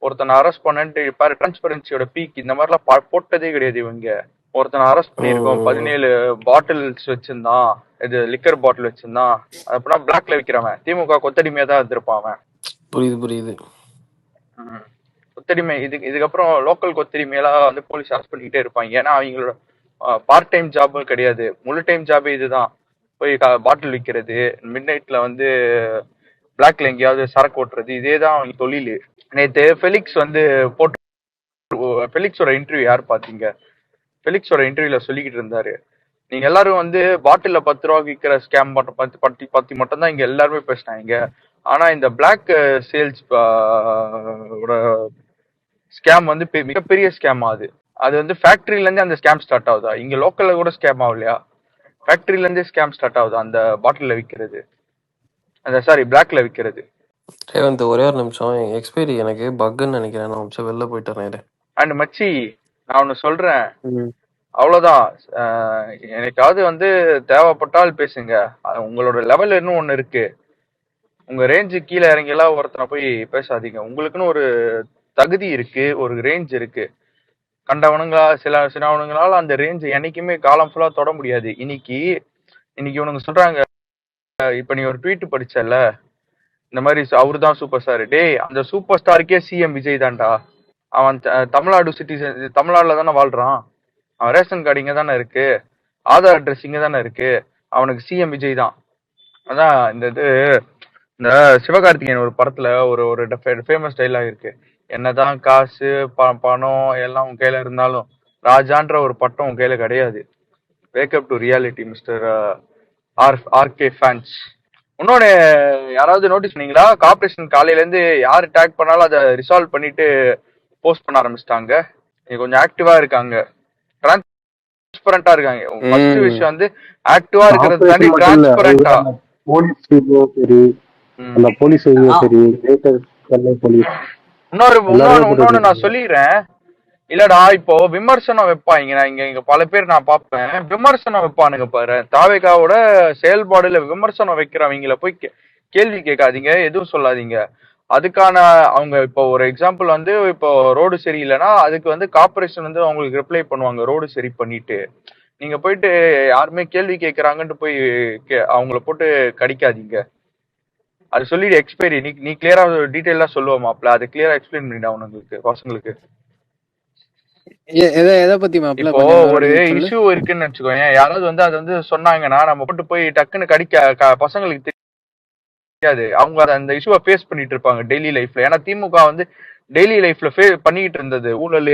ஒருத்தனை அரெஸ்ட் பண்ணிட்டு பாரு, டிரான்ஸ்பரன்சியோட பீக் இந்த மாதிரிலாம் போட்டதே கிடையாது இவங்க. ஒருத்தனை அரெஸ்ட் பண்ணிருக்கோம், 17 பாட்டில்ஸ் வச்சிருந்தான், இது லிக்கர் பாட்டில் வச்சிருந்தான், அப்படின்னா பிளாக்ல விக்கிறவன், திமுக கொத்தடிமையா தான் இருந்திருப்பான் அவன். புரியுது. கொத்தடிமை இதுக்கப்புறம் லோக்கல் கொத்தடிமையெல்லாம் வந்து போலீஸ் அரெஸ்ட் பண்ணிக்கிட்டே இருப்பாங்க. ஏன்னா அவங்களோட பார்ட் டைம் ஜாபும் கிடையாது, முழு டைம் ஜாபே இதுதான். போய் பாட்டில் விற்கிறது, மிட் நைட்ல வந்து பிளாக்ல எங்கேயாவது சரக்கு ஓட்டுறது, இதேதான் அவங்க தொழில். நேற்று ஃபெலிக்ஸ் வந்து ஃபெலிக்ஸோட இன்டர்வியூ யார் பாத்தீங்க? ஃபெலிக்ஸோட இன்டர்வியூல சொல்லிக்கிட்டு இருந்தாரு, நீங்க எல்லாரும் வந்து பாட்டில 10 ரூபா விற்கிற ஸ்கேம் பத்தி மட்டும் தான் இங்க எல்லாருமே பேசினாங்க. ஆனா இந்த பிளாக் சேல்ஸ் ஸ்கேம் வந்து மிகப்பெரிய ஸ்கேம் ஆகுது. அது வந்து ஃபேக்டரியில இருந்தே அந்த ஸ்கேம் ஸ்டார்ட் ஆகுதா? இங்க லோக்கல்ல கூட ஸ்கேம் ஆகலையா? ஃபேக்டரியில இருந்தே ஸ்கேம் ஸ்டார்ட் ஆகுதா அந்த பாட்டில விற்கிறது, அந்த சாரி பிளாக்ல விற்கிறது. ரேவந்த், ஒரே ஒரு நிமிஷம், எக்ஸ்பைரி எனக்கு பக்குன்னு நினைக்கிறேன், நான் நிமிஷம் வெளில போயிட்டு வரேன். அண்ட் மச்சி, நான் ஒன்னு சொல்றேன், அவ்வளவுதான். எனக்காவது வந்து தேவைப்பட்டால் பேசுங்க. உங்களோட லெவல் இன்னும் ஒண்ணு இருக்கு. உங்க ரேஞ்சு கீழே இறங்கிலாம் ஒருத்தனை போய் பேசாதீங்க. உங்களுக்குன்னு ஒரு தகுதி இருக்கு, ஒரு ரேஞ்ச் இருக்கு. கண்டவனுங்களா சிலவனுங்களால அந்த ரேஞ்ச் என்னைக்குமே காலம் ஃபுல்லா தொட முடியாது. இன்னைக்கு இவனுங்க சொல்றாங்க, இப்ப நீ ஒரு ட்வீட் படிச்சல, இந்த மாதிரி அவரு தான் சூப்பர் ஸ்டார். டேய், அந்த சூப்பர் ஸ்டாருக்கே சிஎம் விஜய் தான்டா. அவன் தமிழ்நாடு சிட்டிசன், தமிழ்நாடுல தானே வாழ்றான். அவன் ரேஷன் கார்டு இங்க தானே இருக்கு, ஆதார் அட்ரஸ் இங்க தானே இருக்கு. அவனுக்கு சிஎம் விஜய் தான். அதான் இந்த சிவகார்த்திகேயன் ஒரு படத்துல ஒரு ஃபேமஸ் டைலாக் இருக்கு, என்னதான் காசு பணம் எல்லாம் உன் கையில இருந்தாலும் ராஜான்ற ஒரு பட்டம் உன் கையில கிடையாது. Wake up to reality mister RK fans. இன்னொன்னு, யாராவது நோட்டீஸ் பண்ணீங்களா, கார்பரேஷன் காலையில இருந்து யாரு டேக் பண்ணாலும் அதை ரிசால்வ் பண்ணிட்டு போஸ்ட் பண்ண ஆரம்பிச்சிட்டாங்க. கொஞ்சம் ஆக்டிவா இருக்காங்க, டிரான்ஸ்பரண்டா இருக்காங்க. ஃபர்ஸ்ட் விஷயம் வந்து ஆக்டிவா இருக்கிறது தாண்டி டிரான்ஸ்பரண்டா. இன்னொன்னு நான் சொல்லிடுறேன், இல்லடா, இப்போ விமர்சனம் வைப்பாங்க. நான் இங்க பல பேர் நான் பாப்பேன், விமர்சனம் வைப்பானுங்க பாரு. தாவேகாவோட செயல்பாடுல விமர்சனம் வைக்கிறவங்கள போய் கேள்வி கேட்காதீங்க, எதுவும் சொல்லாதீங்க. அதுக்கான அவங்க இப்போ ஒரு எக்ஸாம்பிள் வந்து, இப்போ ரோடு சரியில்லைன்னா அதுக்கு வந்து கார்பரேஷன் வந்து அவங்களுக்கு ரிப்ளை பண்ணுவாங்க, ரோடு சரி பண்ணிட்டு. நீங்க போயிட்டு யாருமே கேள்வி கேட்கறாங்கன்ட்டு போய் அவங்கள போட்டு கடிக்காதீங்க. அது சொல்லிடு எக்ஸ்பைரி. நீ கிளியரா டீடைலா சொல்லுவோமாப்ல, அது கிளியரா எக்ஸ்பிளைன் பண்ணிடா உனக்கு பசங்களுக்கு. எதை பத்தி மாப்ள? இப்போ ஒரு இஷ்யூ இருக்குன்னு வச்சுக்கோங்க, யாராவது வந்து அது வந்து சொன்னாங்கன்னா நம்ம போட்டு போய் டக்குன்னு கடிக்க பசங்களுக்கு தெரியாது. அவங்க அந்த இஷ்யூவை ஃபேஸ் பண்ணிட்டு இருப்பாங்க டெய்லி லைஃப்ல. ஏன்னா திமுக வந்து டெய்லி லைஃப்ல பண்ணிட்டு இருந்தது ஊழல்,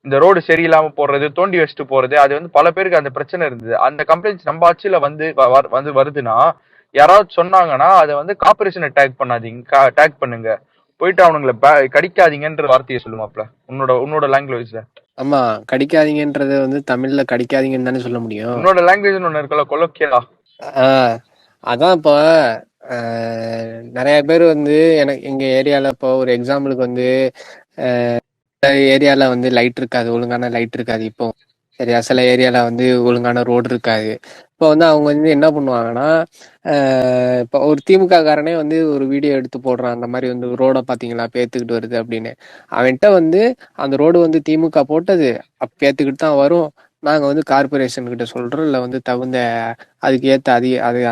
இந்த ரோடு சரியில்லாம போடுறது, தோண்டி வச்சுட்டு போறது, அது வந்து பல பேருக்கு அந்த பிரச்சனை இருந்தது. அந்த கம்ப்ளைண்ட்ஸ் நம்ம ஆட்சியில வந்து வருதுன்னா, யாராவது சொன்னாங்கன்னா அதை வந்து கார்பரேஷனை டேக் பண்ணாதீங்க, டேக் பண்ணுங்க, போயிட்டு அவனுங்களை கடிக்காதீங்கன்ற வார்த்தையை சொல்லுமாப்ல உன்னோட லாங்குவேஜ்ல. ஆமா, கடிக்காதீங்கன்றத வந்து தமிழ்ல கடிக்காதீங்கன்னு தானே சொல்ல முடியும். உன்னோட லாங்குவேஜ் ஒண்ணு இருக்கல, கொலோக்கியலா. அதான் இப்போ நிறைய பேர் வந்து எனக்கு எங்க ஏரியால இப்போ ஒரு எக்ஸாம்பிளுக்கு வந்து ஏரியால வந்து லைட் இருக்காது, ஒழுங்கான லைட் இருக்காது. இப்போ சரியா, சில ஏரியால வந்து ஒழுங்கான ரோடு இருக்காது. இப்போ வந்து அவங்க வந்து என்ன பண்ணுவாங்கன்னா, இப்போ ஒரு திமுக காரனே வந்து ஒரு வீடியோ எடுத்து போடுறான், அந்த மாதிரி வந்து ரோடை பாத்தீங்களா பேத்துக்கிட்டு வருது அப்படின்னு. அவன்கிட்ட வந்து அந்த ரோடு வந்து திமுக போட்டது, பேத்துக்கிட்டு தான் வரும், நாங்க வந்து கார்பரேஷன் கிட்ட சொல்றோம், இல்ல வந்து தகுந்த அதுக்கு ஏத்த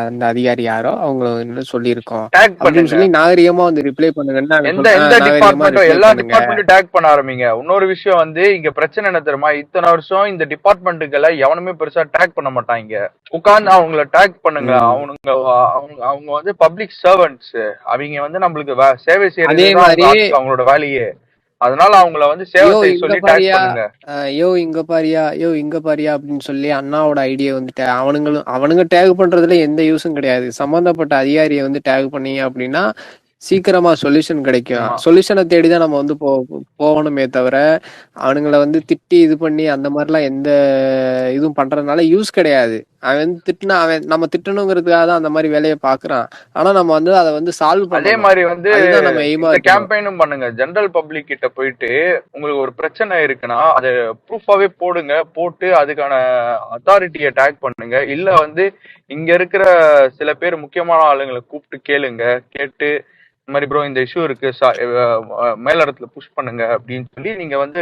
அந்த அதிகாரி யாரோ அவங்கள வந்து சொல்லியிருக்கோம் டேக் அப்படின்னு பண்ணுங்க. சொல்லி நாகரிகமா வந்து ரிப்ளை பண்ணுங்கன்னா எந்த எந்த நாகரிகமா டிபார்ட்மெண்ட்டும் ரிப்ளை எல்லா பண்ணுங்க. டிபார்ட்மெண்ட்டும் டேக் பண்ண ஆரம்பிங்க. இன்னொரு விஷயம் வந்து இங்க பிரச்சனை என்ன தெரியுமா, இத்தனை வருஷம் இந்த டிபார்ட்மெண்ட்டுகளை எவனுமே பெருசா டேக் பண்ண மாட்டாங்க. உட்கார்ந்து அவங்கள டேக் பண்ணுங்க. ம். அவங்க வந்து பப்ளிக் சர்வன்ட்ஸ். அவங்க வந்து நம்மளுக்கு சேவை அதே செய்யறதுதான் மாதிரி அவங்களோட வேலையே. அதனால அவங்கள வந்து சேவை யோ செய்ய இங்க சொல்லி டேக் பாரியா, பண்ணுங்க. யோ இங்க பாரியா அப்படின்னு சொல்லி அண்ணாவோட ஐடியா வந்துட்டு அவனுங்க டேக் பண்றதுல எந்த யூஸும் கிடையாது. சம்பந்தப்பட்ட அதிகாரியை வந்து டேக் பண்ணீங்க அப்படின்னா சீக்கிரமா சொல்யூஷன் கிடைக்கும். ஆமா, சொல்யூஷனை தேடிதான் நம்ம வந்து போகணுமே தவிர அவனுங்களை வந்து திட்டி இது பண்ணி அந்த மாதிரிலாம் எந்த இதுவும் பண்றதுனால யூஸ் கிடையாது. அவன் திட்டினா நம்ம திட்டணுங்கிறதுக்காக தான் அந்த மாதிரி வேலையை பாக்குறான். ஆனா நம்ம வந்து அதை வந்து சால்வ் அதே பண்ணணும். மாதிரி வந்து அதுதான் நம்ம எய்மா இந்த இருக்கணும். கேம்பெயினும் பண்ணுங்க. ஜெனரல் பப்ளிக் கிட்ட போயிட்டு உங்களுக்கு ஒரு பிரச்சனை இருக்குன்னா அதை ப்ரூஃபாவே போடுங்க. போட்டு அதுக்கான அத்தாரிட்டியை டேக் பண்ணுங்க. இல்ல வந்து இங்க இருக்கிற சில பேர் முக்கியமான ஆளுங்களை கூப்பிட்டு கேளுங்க. கேட்டு இந்த மாதிரி ப்ரோ இந்த இஷ்யூ இருக்கு, மேலிடத்துல புஷ் பண்ணுங்க அப்படின்னு சொல்லி நீங்க வந்து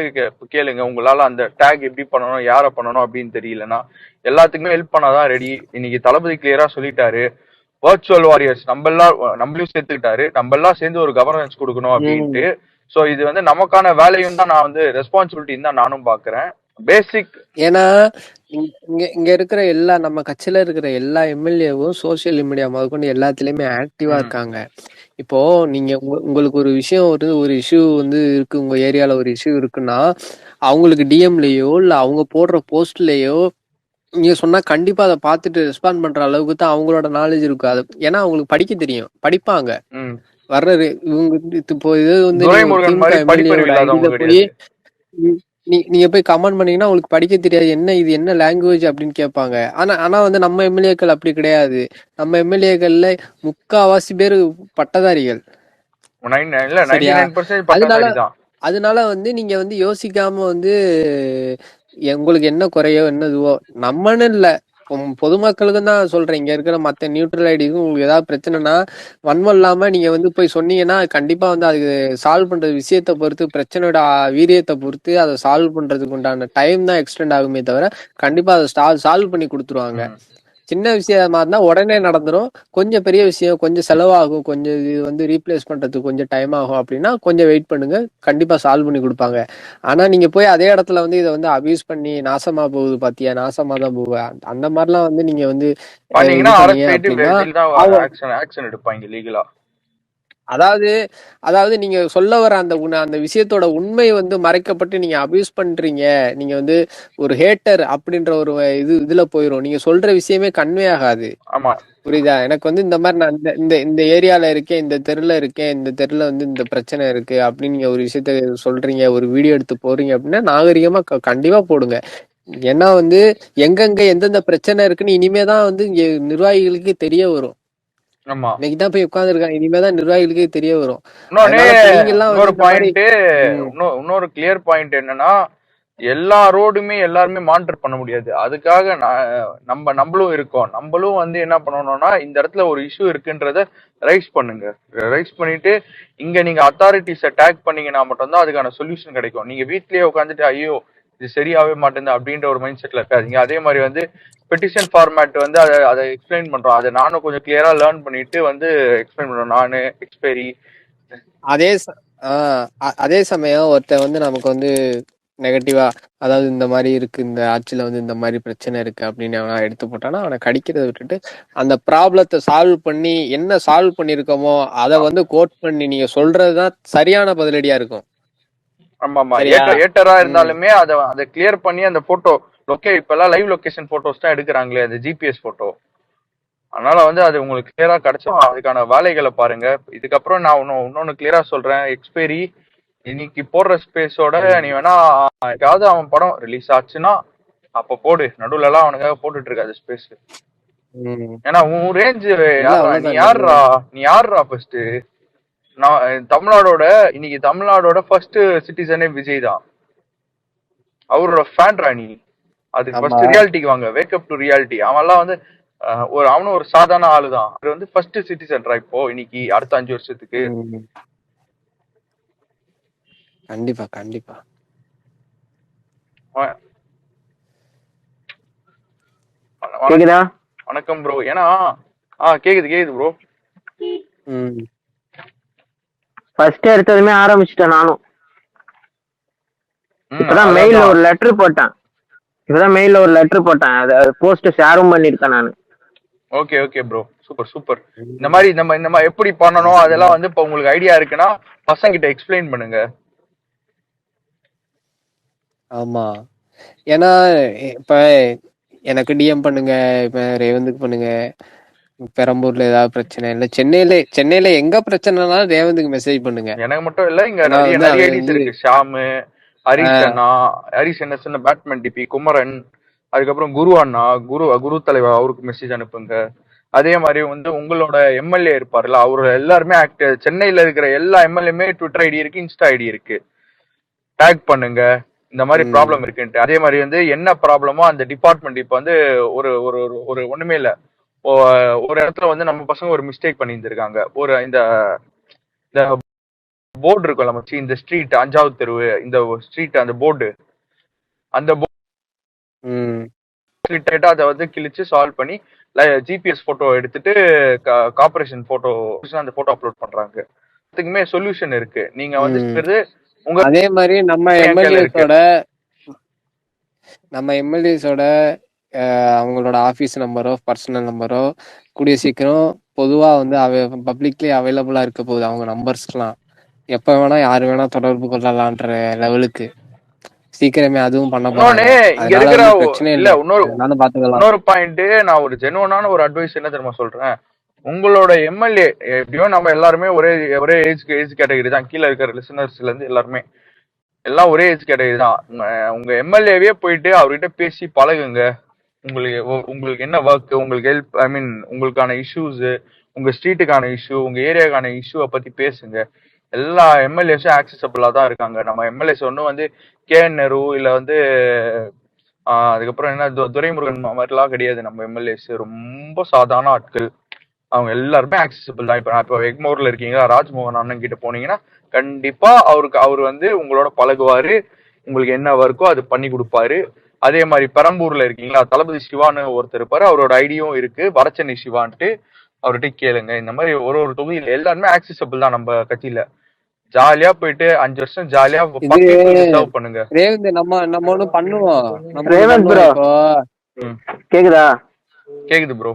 கேளுங்க. உங்களால அந்த டேக் எப்படி பண்ணணும், யாரை பண்ணணும் அப்படின்னு தெரியலன்னா எல்லாத்துக்குமே ஹெல்ப் பண்ணாதான் ரெடி. இன்னைக்கு தளபதி கிளியரா சொல்லிட்டாரு, வர்ச்சுவல் வாரியர்ஸ் நம்மளையும் சேர்த்துக்கிட்டாரு. நம்ம எல்லாம் சேர்ந்து ஒரு கவர்னன்ஸ் கொடுக்கணும் அப்படின்ட்டு. சோ இது வந்து நமக்கான வேலையும் தான், நான் வந்து ரெஸ்பான்சிபிலிட்டின்னு தான் நானும் பாக்குறேன். பேசிக். ஏன்னா இங்க இருக்கிற நம்ம கட்சியில இருக்கிற எல்லா எம்எல்ஏவும் சோசியல் மீடியா முதற்கொண்டு எல்லாத்துலயுமே ஆக்டிவா இருக்காங்க. இப்போ நீங்க உங்களுக்கு ஒரு விஷயம் ஒரு இஷ்யூ வந்து இருக்கு, உங்க ஏரியால ஒரு இஷ்யூ இருக்குன்னா அவங்களுக்கு டிஎம்லயோ இல்ல அவங்க போடுற போஸ்ட்லயோ நீங்க சொன்னா கண்டிப்பா அதை பார்த்துட்டு ரெஸ்பாண்ட் பண்ற அளவுக்கு தான் அவங்களோட நாலேஜ் இருக்கும். அது ஏன்னா அவங்களுக்கு படிக்க தெரியும், படிப்பாங்க. வர்ற இவங்க இப்போ இது வந்து திமுக எம்எல்ஏவோட ஐடியில போய் நீங்க போய் கமெண்ட் பண்ணீங்கன்னா உங்களுக்கு படிக்க தெரியாது, இது என்ன லாங்குவேஜ் அப்படின்னு கேட்பாங்க. ஆனா வந்து நம்ம எம்எல்ஏக்கள் அப்படி கிடையாது. நம்ம எம்எல்ஏக்கள்ல முக்காவாசி பேர் பட்டதாரிகள். சரியா? அதனால வந்து நீங்க வந்து யோசிக்காம வந்து உங்களுக்கு என்ன குறையோ என்ன இதுவோ நம்மன்னு இல்ல பொதுமக்களுக்கும் தான் சொல்றேன். இங்க இருக்கிற மத்த நியூட்ரல் ஐடிக்கும் உங்களுக்கு ஏதாவது பிரச்சனைனா வன்மம் இல்லாம நீங்க வந்து போய் சொன்னீங்கன்னா கண்டிப்பா வந்து அதுக்கு சால்வ் பண்றது விஷயத்தை பொறுத்து, பிரச்சனையோட வீரியத்தை பொறுத்து அதை சால்வ் பண்றதுக்கு உண்டான டைம் தான் எக்ஸ்டெண்ட் ஆகுமே தவிர கண்டிப்பா அதை சால்வ் பண்ணி கொடுத்துருவாங்க. சின்ன விஷயமா இருந்தா உடனே நடந்துரும். கொஞ்சம் பெரிய விஷயம் கொஞ்சம் செலவாகும், கொஞ்சம் இது வந்து ரீப்ளேஸ் பண்றதுக்கு கொஞ்சம் டைம் ஆகும் அப்படின்னா கொஞ்சம் வெயிட் பண்ணுங்க, கண்டிப்பா சால்வ் பண்ணி கொடுப்பாங்க. ஆனா நீங்க போய் அதே இடத்துல வந்து இதை வந்து அபியூஸ் பண்ணி நாசமா போகுது பாத்தியா, நாசமா தான் போகுது, அந்த மாதிரிலாம் வந்து நீங்க வந்து அப்படின்னா அதாவது நீங்க சொல்ல வர அந்த விஷயத்தோட உண்மை வந்து மறைக்கப்பட்டு நீங்க அபியூஸ் பண்றீங்க. நீங்க வந்து ஒரு ஹேட்டர் அப்படின்ற ஒரு இதுல போயிரும். நீங்க சொல்ற விஷயமே கன்வே ஆகாது. புரியுதா? எனக்கு வந்து இந்த மாதிரி நான் இந்த ஏரியால இருக்கேன், இந்த தெருல இருக்கேன், இந்த தெருல வந்து இந்த பிரச்சனை இருக்கு அப்படின்னு நீங்க ஒரு விஷயத்த சொல்றீங்க, ஒரு வீடியோ எடுத்து போறீங்க அப்படின்னா நாகரிகமா கண்டிப்பா போடுங்க. ஏன்னா வந்து எங்கெங்க எந்தெந்த பிரச்சனை இருக்குன்னு இனிமேதான் வந்து இங்க நிர்வாகிகளுக்கு தெரிய வரும். இன்னைக்குதான் போய் உட்கார்ந்துருக்காங்க, இனிமேதான் நிர்வாகிகளுக்கே தெரிய வரும். இன்னொரு கிளியர் பாயிண்ட் என்னன்னா, எல்லா ரோடுமே எல்லாருமே மானிட்டர் பண்ண முடியாது. அதுக்காக நம்மளும் இருக்கோம். நம்மளும் வந்து என்ன பண்ணணும்னா இந்த இடத்துல ஒரு இஷ்யூ இருக்குன்றத ரைஸ் பண்ணுங்க. ரைஸ் பண்ணிட்டு இங்க நீங்க அத்தாரிட்டிஸ் டேக் பண்ணீங்கன்னா மட்டும்தான் அதுக்கான சொல்யூஷன் கிடைக்கும். நீங்க வீட்லயே உட்காந்துட்டு ஐயோ இது சரியாவே மாட்டேங்குது அப்படின்ற ஒரு மைண்ட் செட்ல இருக்காதீங்க. அதே மாதிரி வந்து பெட்டிஷன் ஃபார்மேட் வந்து அதை எக்ஸ்பிளைன் பண்றோம். அதை நானும் கொஞ்சம் கிளியரா லேர்ன் பண்ணிட்டு வந்து எக்ஸ்பிளைன் பண்றோம். நானு எக்ஸ்பெரி அதே சமயம் ஒருத்தர் வந்து நமக்கு வந்து நெகட்டிவா, அதாவது இந்த மாதிரி இருக்கு, இந்த ஆட்சியில வந்து இந்த மாதிரி பிரச்சனை இருக்கு அப்படின்னு அவன் எடுத்து போட்டானா அவனை கடிக்கிறத விட்டுட்டு அந்த ப்ராப்ளத்தை சால்வ் பண்ணி என்ன சால்வ் பண்ணிருக்கோமோ அதை வந்து கோட் பண்ணி நீங்க சொல்றதுதான் சரியான பதிலடியா இருக்கும். ஆமா, ஏட்டரா இருந்தாலுமே அதை கிளியர் பண்ணி அந்த போட்டோ இப்ப எல்லாம் லைவ் லொகேஷன் போட்டோஸ் தான் எடுக்கிறாங்களே, அது ஜிபிஎஸ் போட்டோ. அதனால வந்து அது உங்களுக்கு கிளியரா கிடைச்சோம். அதுக்கான வேலைகளை பாருங்க. இதுக்கப்புறம் நான் இன்னொன்னு கிளியரா சொல்றேன். எக்ஸ்பெரி இன்னைக்கு போடுற ஸ்பேஸோட நீ வேணா ஏதாவது அவன் படம் ரிலீஸ் ஆச்சுன்னா அப்ப போடு. நடுவுல எல்லாம் அவனுக்காக போட்டுட்டு இருக்காது ஸ்பேஸ். ஏன்னா உன் ரேஞ்சு நீ யாருடா ஃபர்ஸ்ட்? இன்னைக்கு தமிழ்நாடோட ஃபர்ஸ்ட் சிட்டிசனே விஜய் தான். அவரோட ஃபேன் ராணி. அதுக்கு ஃபர்ஸ்ட் ரியாலிட்டிக்கு வாங்க. Wake up to reality. அவன் எல்லாம் வந்து அவனும் ஒரு சாதாரண ஆளுதான். அது வந்து ஃபர்ஸ்ட் சிட்டிசன்ரா இப்போ இன்னைக்கு அடுத்த 5 வருஷத்துக்கு. கண்டிப்பா கண்டிப்பா கேக்குதா? வணக்கம் ப்ரோ. ஏன்னா கேக்குது ப்ரோ. ஃபர்ஸ்ட் எடுத்ததுமே ஆரம்பிச்சிட்டேன் நானும். இப்பதான் மெயில்ல ஒரு லெட்டர் போட்டேன். அது போஸ்ட் ஷேரும் பண்ணிருக்கேன் நானு. Okay bro, super. இந்த மாதிரி எப்படி பண்ணணும் அதெல்லாம் வந்து இப்ப உங்களுக்கு ஐடியா இருக்குன்னா பசங்க கிட்ட எக்ஸ்பிளைன் பண்ணுங்க. ஆமா, ஏன்னா இப்ப எனக்கு டிஎம் பண்ணுங்க, இப்ப ரேவந்துக்கு பண்ணுங்க. பெரம்பூர்ல ஏதாவது பிரச்சனை இல்ல, சென்னையில எங்க பிரச்சனைனாலும் ரேவந்துக்கு மெசேஜ் பண்ணுங்க. எனக்கு மட்டும் இல்ல, இங்க நிறைய ஐடிஸ் இருக்கு. ஷாமு, ஹரிஷ் அண்ணா, பேட்மேன் டிபி, குமரன், அதுக்கப்புறம் குரு அண்ணா, குரு தலைவர், அவருக்கு மெசேஜ் அனுப்புங்க. அதே மாதிரி வந்து உங்களோட எம்எல்ஏ இருப்பாருல்ல, அவரு எல்லாருமே சென்னையில இருக்கிற எல்லா எம்எல்ஏமே ட்விட்டர் ஐடி இருக்கு, இன்ஸ்டா ஐடி இருக்கு. டேக் பண்ணுங்க இந்த மாதிரி ப்ராப்ளம் இருக்குன்ட்டு. அதே மாதிரி வந்து என்ன ப்ராப்ளமோ அந்த டிபார்ட்மெண்ட் இப்ப வந்து ஒரு ஒண்ணுமே இல்ல, ஒரு இடத்துல வந்து நம்ம பசங்க ஒரு மிஸ்டேக் பண்ணியிருந்திருக்காங்க. ஒரு இந்த போர்டு இருக்கும்ல மச்சி, இந்த ஸ்ட்ரீட் 5வது தெருவு, இந்த ஸ்ட்ரீட் அந்த போர்டு, அந்த அதை வந்து கிழிச்சு சால்வ் பண்ணி ஜிபிஎஸ் போட்டோ எடுத்துட்டு கார்பரேஷன் போட்டோ அந்த போட்டோ அப்லோட் பண்றாங்க. அதுக்குமே சொல்யூஷன் இருக்கு. நீங்க வந்து உங்க அதே மாதிரி நம்ம எம்எல்ஏஸோட அவங்களோட ஆஃபீஸ் நம்பரோ பர்சனல் நம்பரோ கூடிய சீக்கிரம் பொதுவா வந்து பப்ளிக்லி அவைலபிளா இருக்க போகுது. அவங்க நம்பர்ஸ்லாம் எப்ப வேணா யாரு வேணா தொடர்பு கொள்ளலான்ற லெவலுக்கு சீக்கிரமே அதுவும் பண்ண போறாங்க. பிரச்சனை இல்ல. இன்னொரு பாயிண்ட், நான் ஒரு ஜெனுவனான ஒரு அட்வைஸ் என்ன தெரியுமா சொல்றேன், உங்களோட எம்எல்ஏ எப்படியோ நம்ம எல்லாருமே ஒரே ஏஜ் கேட்டகரி தான். கீழே இருக்கிற லிசனர்ஸ்ல இருந்து எல்லாருமே எல்லாம் ஒரே ஏஜ் கேட்டகரி தான். உங்க எம்எல்ஏவே போயிட்டு அவர்கிட்ட பேசி பழகுங்க. உங்களுக்கு என்ன ஒர்க், உங்களுக்கு ஹெல்ப், ஐ மீன் உங்களுக்கான இஷ்யூஸ், உங்க ஸ்ட்ரீட்டுக்கான இஷ்யூ, உங்க ஏரியாக்கான இஷ்யூவை பத்தி பேசுங்க. எல்லா எம்எல்ஏஸும் ஆக்சசபிளா தான் இருக்காங்க. நம்ம எம்எல்ஏஸ் ஒன்றும் வந்து கேஎன்ஆர் இல்ல வந்து அதுக்கப்புறம் என்ன துரைமுருகன் மாதிரிலாம் கிடையாது. நம்ம எம்எல்ஏஸ் ரொம்ப சாதாரண ஆட்கள். அவங்க எல்லாருமே ஆக்சசபிள் தான். இப்போ எக்மோர்ல இருக்கீங்களா, ராஜ்மோகன் அண்ணன் கிட்ட போனீங்கன்னா கண்டிப்பா அவர் வந்து உங்களோட பழகுவாரு, உங்களுக்கு என்ன ஒர்க்கோ அது பண்ணி கொடுப்பாரு. அதே மாதிரி பெரம்பூர்ல இருக்கீங்களா, தளபதி சிவான்னு ஒருத்தர் இருப்பாரு, அவரோட ஐடியும் இருக்கு, வடச்சென்னை சிவான்ட்டு, அவர்கிட்ட கேளுங்க. இந்த மாதிரி ஒரு தொகுதியில எல்லாருமே ஆக்சசபிள் தான். நம்ம கட்சியில ஜாலியா போயிட்டு 5 வருஷம் ஜாலியா சர்வ் பண்ணுங்க. ரேவந்த் நம்ம ஒண்ணு பண்ணுவோம். ரேவந்த் ப்ரோ கேக்குதா? கேக்குது ப்ரோ.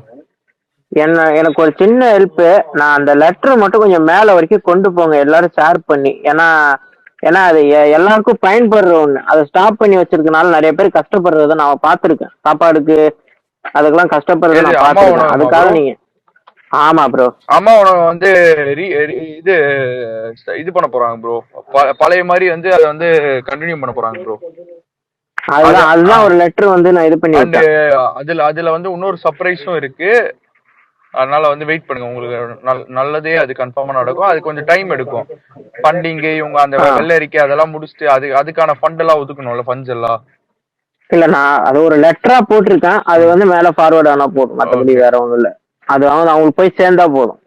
எனக்கு ஒரு சின்ன ஹெல்ப், நான் அந்த லெட்டர் மட்டும் கொஞ்சம் மேல வரைக்கும் கொண்டு போங்க எல்லாரும் ஷேர் பண்ணி. ஏன்னா அது எல்லாருக்கும் பயன்படுற ஒண்ணு. அதை ஸ்டாப் பண்ணி வச்சிருக்கனால நிறைய பேர் கஷ்டப்படுறத நான் பாத்துருக்கேன். சாப்பாடுக்கு அதுக்கெல்லாம் கஷ்டப்படுறத நான் பாத்துருக்கேன். அதுக்காக நீங்க ஆமா ப்ரோ. அம்மா உனக்கு வந்து இது பண்ண போறாங்க ப்ரோ. பழைய மாதிரி வந்து அதை வந்து கண்டினியூ பண்ண போறாங்க ப்ரோ. அதுதான் ஒரு லெட்டர் வந்து நான் இது பண்ணி அதுல வந்து இன்னொரு சர்ப்ரைஸும் இருக்கு. அதனால வந்து வெயிட் பண்ணுங்க, உங்களுக்கு நல்லதே அது கன்ஃபார்மா நடக்கும். அது கொஞ்சம் டைம் எடுக்கும். ஃபண்டிங் இவங்க அந்த வெள்ளரிக்கை அதெல்லாம் முடிச்சுட்டு அதுக்கான ஃபண்ட் எல்லாம் ஒதுக்கணும்ல, ஃபண்ட்ஸ் எல்லாம். இல்ல நான் அது ஒரு லெட்டரா போட்டிருக்கேன். அது வந்து மேல ஃபார்வர்ட் ஆனா போதும், மற்றபடி வேற ஒண்ணும் இல்ல. அது அவங்களுக்கு போய் சேர்ந்தா போதும்.